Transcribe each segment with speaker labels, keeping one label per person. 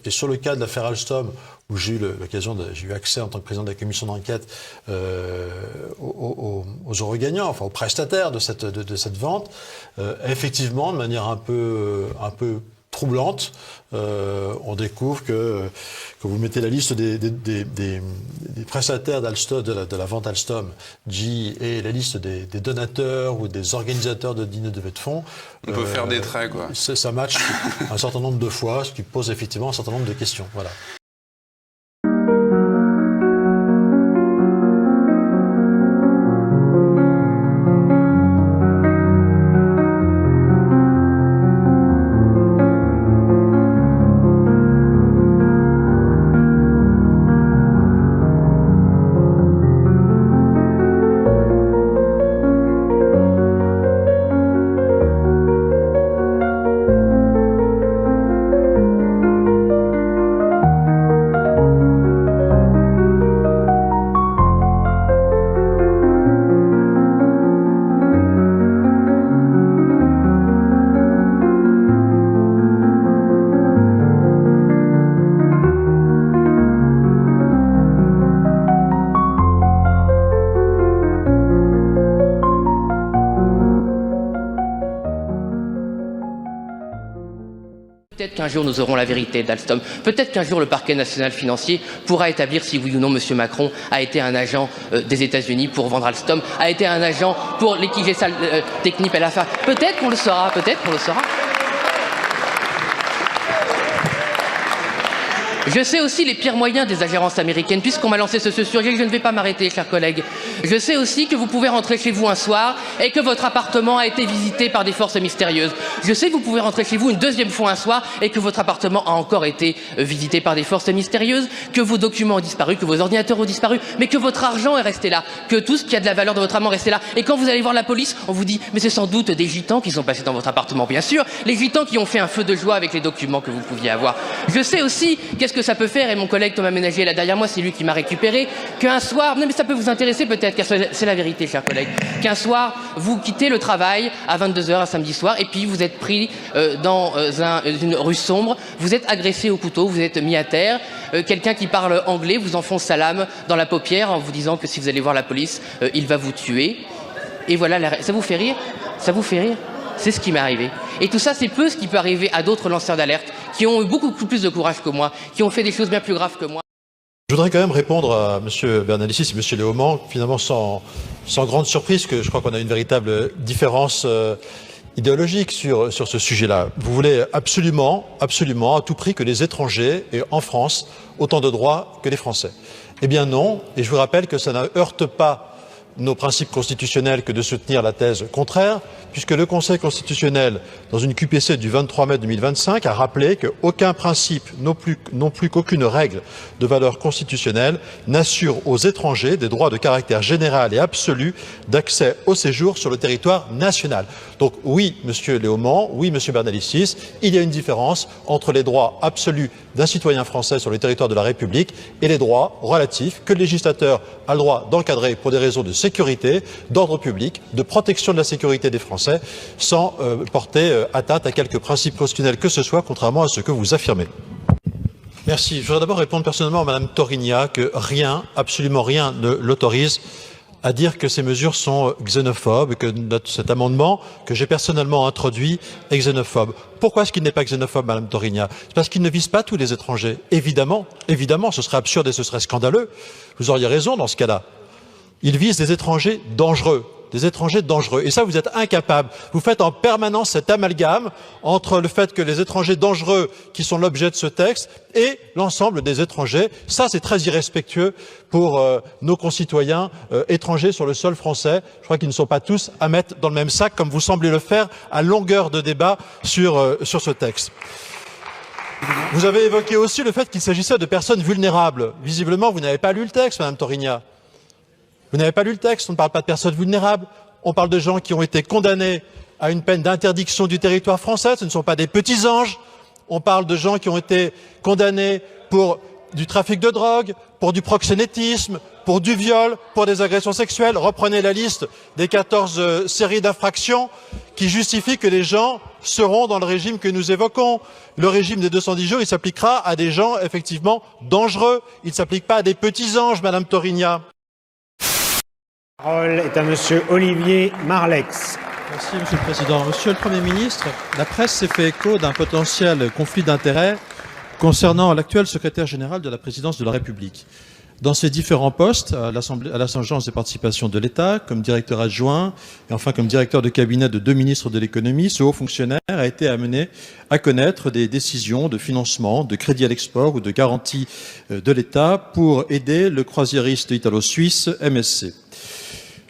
Speaker 1: Et sur le cas de l'affaire Alstom, où j'ai eu accès en tant que président de la commission d'enquête aux heureux gagnants, enfin aux prestataires de cette vente, effectivement, de manière un peu troublante, on découvre que vous mettez la liste des prestataires d'Alstom, de la vente Alstom, GE, et la liste des donateurs ou des organisateurs de dîners de levée de fonds.
Speaker 2: On peut faire des traits, quoi.
Speaker 1: Ça match un certain nombre de fois, ce qui pose effectivement un certain nombre de questions. Voilà.
Speaker 3: Peut-être qu'un jour nous aurons la vérité d'Alstom. Peut-être qu'un jour le parquet national financier pourra établir si oui ou non M. Macron a été un agent des États-Unis pour vendre Alstom, a été un agent pour l'équipe technique à la fin. Peut-être qu'on le saura, peut-être qu'on le saura. Je sais aussi les pires moyens des ingérences américaines, puisqu'on m'a lancé ce sujet, je ne vais pas m'arrêter, chers collègues. Je sais aussi que vous pouvez rentrer chez vous un soir et que votre appartement a été visité par des forces mystérieuses. Je sais que vous pouvez rentrer chez vous une deuxième fois un soir et que votre appartement a encore été visité par des forces mystérieuses, que vos documents ont disparu, que vos ordinateurs ont disparu, mais que votre argent est resté là, que tout ce qui a de la valeur de votre argent est resté là. Et quand vous allez voir la police, on vous dit « mais c'est sans doute des gitans qui sont passés dans votre appartement ». Bien sûr, les gitans qui ont fait un feu de joie avec les documents que vous pouviez avoir. Je sais aussi qu'est-ce que ça peut faire, et mon collègue Thomas Ménager là derrière moi, c'est lui qui m'a récupéré, qu'un soir, non mais ça peut vous intéresser peut-être, car c'est la vérité, chers collègues, qu'un soir, vous quittez le travail à 22h un samedi soir, et puis vous êtes pris dans une rue sombre, vous êtes agressé au couteau, vous êtes mis à terre, quelqu'un qui parle anglais vous enfonce sa lame dans la paupière en vous disant que si vous allez voir la police, il va vous tuer. Et voilà, ça vous fait rire? Ça vous fait rire? C'est ce qui m'est arrivé. Et tout ça, c'est peu ce qui peut arriver à d'autres lanceurs d'alerte qui ont eu beaucoup plus de courage que moi, qui ont fait des choses bien plus graves que moi.
Speaker 1: Je voudrais quand même répondre à M. Bernalicis et M. Léaumont, finalement sans grande surprise, que je crois qu'on a une véritable différence idéologique sur ce sujet-là. Vous voulez absolument, à tout prix, que les étrangers aient en France autant de droits que les Français. Eh bien non, et je vous rappelle que ça ne heurte pas nos principes constitutionnels que de soutenir la thèse contraire, puisque le Conseil constitutionnel, dans une QPC du 23 mai 2025, a rappelé qu'aucun principe, non plus qu'aucune règle de valeur constitutionnelle, n'assure aux étrangers des droits de caractère général et absolu d'accès au séjour sur le territoire national. Donc oui, Monsieur Léaumont, oui, Monsieur Bernalicis, il y a une différence entre les droits absolus d'un citoyen français sur le territoire de la République et les droits relatifs que le législateur a le droit d'encadrer pour des raisons de sécurité, d'ordre public, de protection de la sécurité des Français, sans porter atteinte à quelques principes constitutionnels que ce soit, contrairement à ce que vous affirmez. Merci. Je voudrais d'abord répondre personnellement à Mme Torigna que rien, absolument rien ne l'autorise à dire que ces mesures sont xénophobes, que cet amendement que j'ai personnellement introduit est xénophobe. Pourquoi est-ce qu'il n'est pas xénophobe, Madame Torigna? C'est parce qu'il ne vise pas tous les étrangers. Évidemment, ce serait absurde et ce serait scandaleux. Vous auriez raison dans ce cas-là. Il vise des étrangers dangereux. Des étrangers dangereux. Et ça, vous êtes incapables. Vous faites en permanence cet amalgame entre le fait que les étrangers dangereux qui sont l'objet de ce texte et l'ensemble des étrangers. Ça, c'est très irrespectueux pour nos concitoyens étrangers sur le sol français. Je crois qu'ils ne sont pas tous à mettre dans le même sac, comme vous semblez le faire à longueur de débat sur ce texte. Vous avez évoqué aussi le fait qu'il s'agissait de personnes vulnérables. Visiblement, vous n'avez pas lu le texte, Madame Torigna. Vous n'avez pas lu le texte, on ne parle pas de personnes vulnérables, on parle de gens qui ont été condamnés à une peine d'interdiction du territoire français, ce ne sont pas des petits anges, on parle de gens qui ont été condamnés pour du trafic de drogue, pour du proxénétisme, pour du viol, pour des agressions sexuelles. Reprenez la liste des 14 séries d'infractions qui justifient que les gens seront dans le régime que nous évoquons. Le régime des 210 jours, il s'appliquera à des gens effectivement dangereux. Il ne s'applique pas à des petits anges, Madame Torigna.
Speaker 4: La parole est à Monsieur Olivier Marleix.
Speaker 1: Merci, Monsieur le Président. Monsieur le Premier ministre, la presse s'est fait écho d'un potentiel conflit d'intérêts concernant l'actuel secrétaire général de la présidence de la République. Dans ses différents postes, à l'Agence des participations de l'État, comme directeur adjoint et enfin comme directeur de cabinet de 2 ministres de l'économie, ce haut fonctionnaire a été amené à connaître des décisions de financement, de crédit à l'export ou de garantie de l'État pour aider le croisiériste italo-suisse MSC.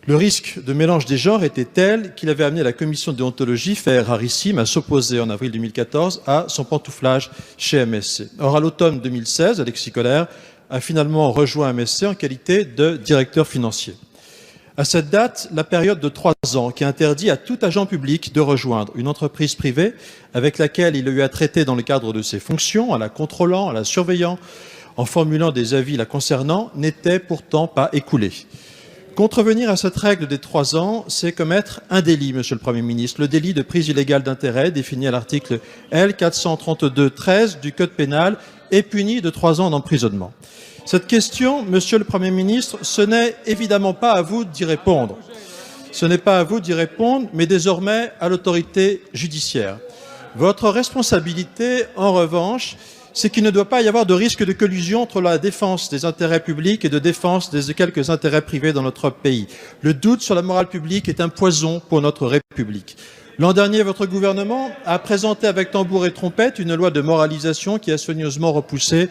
Speaker 1: Le risque de mélange des genres était tel qu'il avait amené la commission de déontologie, fait rarissime, à s'opposer en avril 2014 à son pantouflage chez MSC. Or, à l'automne 2016, Alexis Kohler a finalement rejoint MSC en qualité de directeur financier. À cette date, la période de 3 ans qui interdit à tout agent public de rejoindre une entreprise privée avec laquelle il a eu à traiter dans le cadre de ses fonctions, en la contrôlant, en la surveillant, en formulant des avis la concernant, n'était pourtant pas écoulée. Contrevenir à cette règle des 3 ans, c'est commettre un délit, Monsieur le Premier ministre, le délit de prise illégale d'intérêt défini à l'article L. 432-13 du Code pénal et puni de 3 ans d'emprisonnement. Cette question, Monsieur le Premier ministre, ce n'est évidemment pas à vous d'y répondre. Ce n'est pas à vous d'y répondre, mais désormais à l'autorité judiciaire. Votre responsabilité, en revanche, c'est qu'il ne doit pas y avoir de risque de collusion entre la défense des intérêts publics et de défense des quelques intérêts privés dans notre pays. Le doute sur la morale publique est un poison pour notre République. L'an dernier, votre gouvernement a présenté avec tambour et trompette une loi de moralisation qui a soigneusement repoussé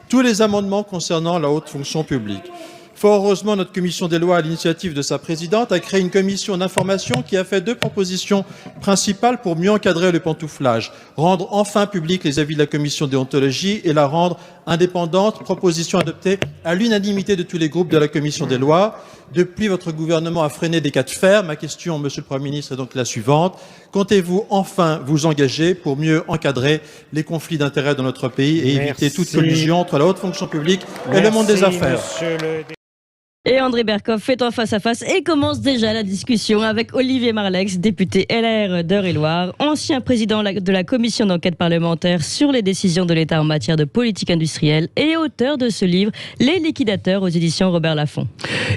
Speaker 1: tous les amendements concernant la haute fonction publique. Fort heureusement, notre commission des lois, à l'initiative de sa présidente, a créé une commission d'information qui a fait 2 propositions principales pour mieux encadrer le pantouflage. Rendre enfin publics les avis de la commission déontologie et la rendre indépendante, proposition adoptée à l'unanimité de tous les groupes de la commission des lois. Depuis, votre gouvernement a freiné des cas de fer. Ma question, Monsieur le Premier ministre, est donc la suivante. Comptez-vous enfin vous engager pour mieux encadrer les conflits d'intérêts dans notre pays et éviter toute collusion entre la haute fonction publique et le monde des affaires?
Speaker 5: Et André Berkoff fait un face-à-face et commence déjà la discussion avec Olivier Marleix, député LR d'Eure-et-Loir, ancien président de la commission d'enquête parlementaire sur les décisions de l'État en matière de politique industrielle et auteur de ce livre, Les liquidateurs, aux éditions Robert Laffont.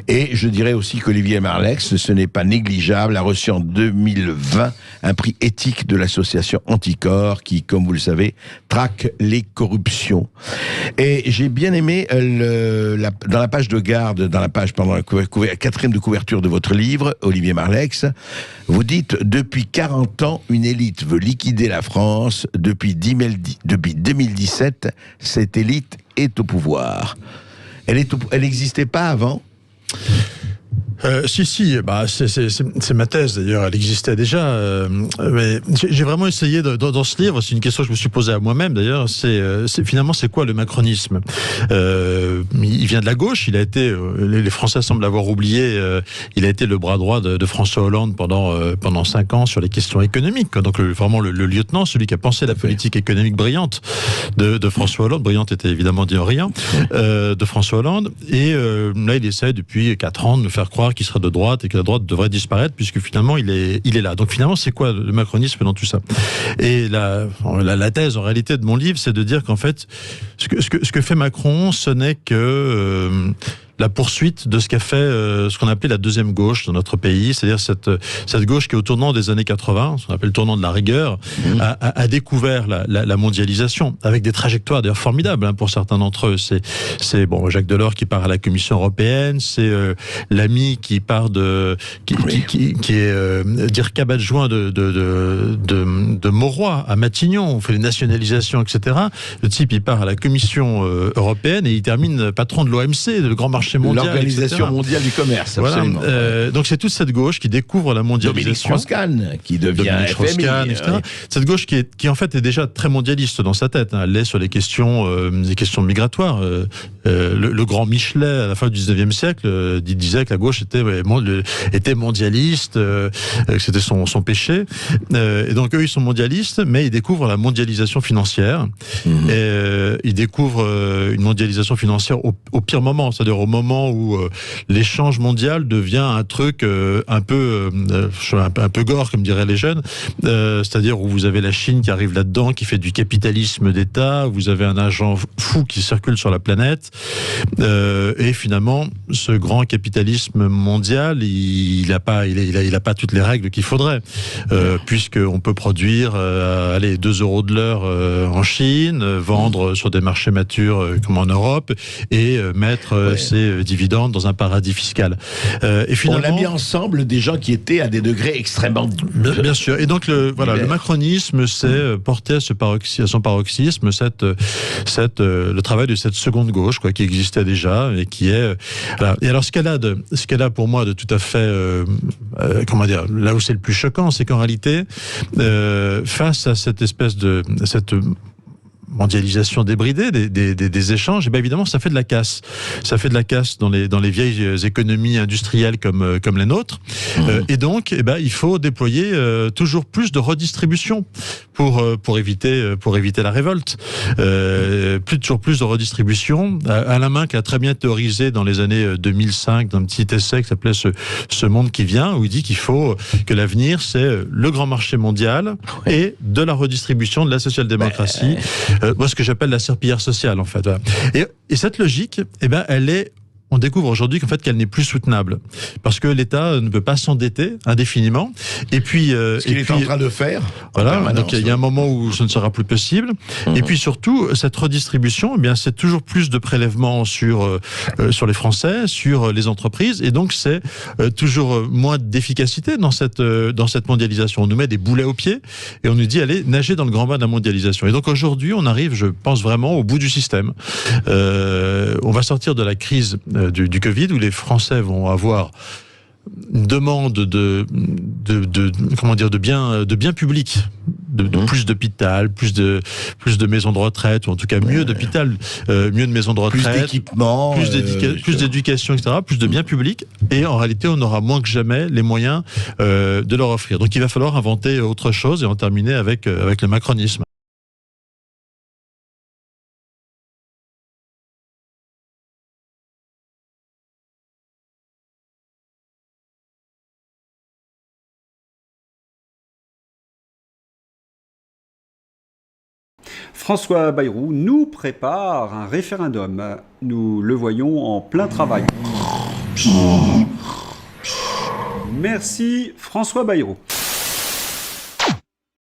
Speaker 6: Et je dirais aussi qu'Olivier Marleix, ce n'est pas négligeable, a reçu en 2020 un prix éthique de l'association Anticor qui, comme vous le savez, traque les corruptions. Et j'ai bien aimé dans la page de garde, pendant la 4e de couverture de votre livre, Olivier Marleix, vous dites « Depuis 40 ans, une élite veut liquider la France. Depuis 2017, cette élite est au pouvoir. » Elle n'existait pas avant ?
Speaker 1: Si, bah, c'est ma thèse d'ailleurs, elle existait déjà. Mais j'ai vraiment essayé dans ce livre, c'est une question que je me suis posée à moi-même d'ailleurs, finalement c'est quoi le macronisme? Il vient de la gauche, il a été, les Français semblent l'avoir oublié, il a été le bras droit de François Hollande pendant 5 ans sur les questions économiques. Donc vraiment le lieutenant, celui qui a pensé la politique économique brillante de François Hollande, brillante était évidemment dit en rien, de François Hollande. Et là il essaie depuis 4 ans de nous faire croire qu'il serait de droite et que la droite devrait disparaître puisque finalement il est là. Donc finalement c'est quoi le macronisme dans tout ça? Et la thèse en réalité de mon livre, c'est de dire qu'en fait ce que fait Macron, ce n'est que la poursuite de ce qu'a fait ce qu'on appelait la deuxième gauche dans notre pays, c'est-à-dire cette gauche qui au tournant des années 80, ce qu'on appelle le tournant de la rigueur, a découvert la mondialisation avec des trajectoires d'ailleurs formidables pour certains d'entre eux. C'est bon, Jacques Delors qui part à la Commission européenne, c'est l'ami qui part qui est d'IRCAB adjoint de Mauroy à Matignon, on fait les nationalisations, etc. Le type il part à la Commission européenne et il termine patron de l'OMC, le grand marché mondial,
Speaker 6: l'Organisation mondiale du commerce, absolument.
Speaker 1: Voilà. Donc c'est toute cette gauche qui découvre la mondialisation.
Speaker 6: Dominique Strauss-Kahn, qui devient FMI,
Speaker 1: etc. Oui. Cette gauche qui en fait est déjà très mondialiste dans sa tête. Elle est sur les questions migratoires. Le grand Michelet, à la fin du 19e siècle, disait que la gauche était mondialiste, que c'était son péché. Et donc eux, ils sont mondialistes, mais ils découvrent la mondialisation financière. Et ils découvrent une mondialisation financière au pire moment, c'est-à-dire au moment moment où l'échange mondial devient un truc un peu gore, comme diraient les jeunes, c'est-à-dire où vous avez la Chine qui arrive là-dedans, qui fait du capitalisme d'État, vous avez un agent fou qui circule sur la planète, et finalement, ce grand capitalisme mondial, il n'a pas toutes les règles qu'il faudrait, puisqu'on peut produire 2 euros de l'heure en Chine, vendre sur des marchés matures comme en Europe, et mettre ses dividendes dans un paradis fiscal. Et finalement,
Speaker 6: on a mis ensemble des gens qui étaient à des degrés extrêmement...
Speaker 1: Bien sûr. Et donc, le macronisme s'est porté à son paroxysme, le travail de cette seconde gauche, qui existait déjà, et qui est... Et alors, ce qu'elle a pour moi de tout à fait... là où c'est le plus choquant, c'est qu'en réalité, face à cette espèce de... cette mondialisation débridée des échanges, et bien évidemment ça fait de la casse. Ça fait de la casse dans les vieilles économies industrielles comme les nôtres. Et donc il faut déployer toujours plus de redistribution pour éviter la révolte. Toujours plus de redistribution. Alain Minc a très bien théorisé dans les années 2005 dans un petit essai qui s'appelait ce monde qui vient, où il dit qu'il faut que l'avenir c'est le grand marché mondial et de la redistribution, de la social-démocratie. Moi, ce que j'appelle la serpillière sociale, en fait. Voilà. Et cette logique, on découvre aujourd'hui qu'elle n'est plus soutenable, parce que l'État ne peut pas s'endetter indéfiniment. Et puis,
Speaker 6: ce qu'il est en train de faire.
Speaker 1: Voilà. Donc il y a un moment où ce ne sera plus possible. Et puis surtout, cette redistribution, c'est toujours plus de prélèvements sur les Français, sur les entreprises, et donc c'est toujours moins d'efficacité dans cette mondialisation. On nous met des boulets aux pieds et on nous dit allez nager dans le grand bain de la mondialisation. Et donc aujourd'hui, on arrive, je pense vraiment, au bout du système. On va sortir de la crise du Covid, où les Français vont avoir une demande de biens publics, de plus d'hôpital, plus de maisons de retraite, ou en tout cas mieux d'hôpital, mieux de maisons de retraite,
Speaker 6: plus d'équipements,
Speaker 1: plus d'éducation, etc., plus de biens publics, et en réalité on aura moins que jamais les moyens de leur offrir. Donc il va falloir inventer autre chose, et en terminer avec le macronisme.
Speaker 7: François Bayrou nous prépare un référendum. Nous le voyons en plein travail. Merci François Bayrou.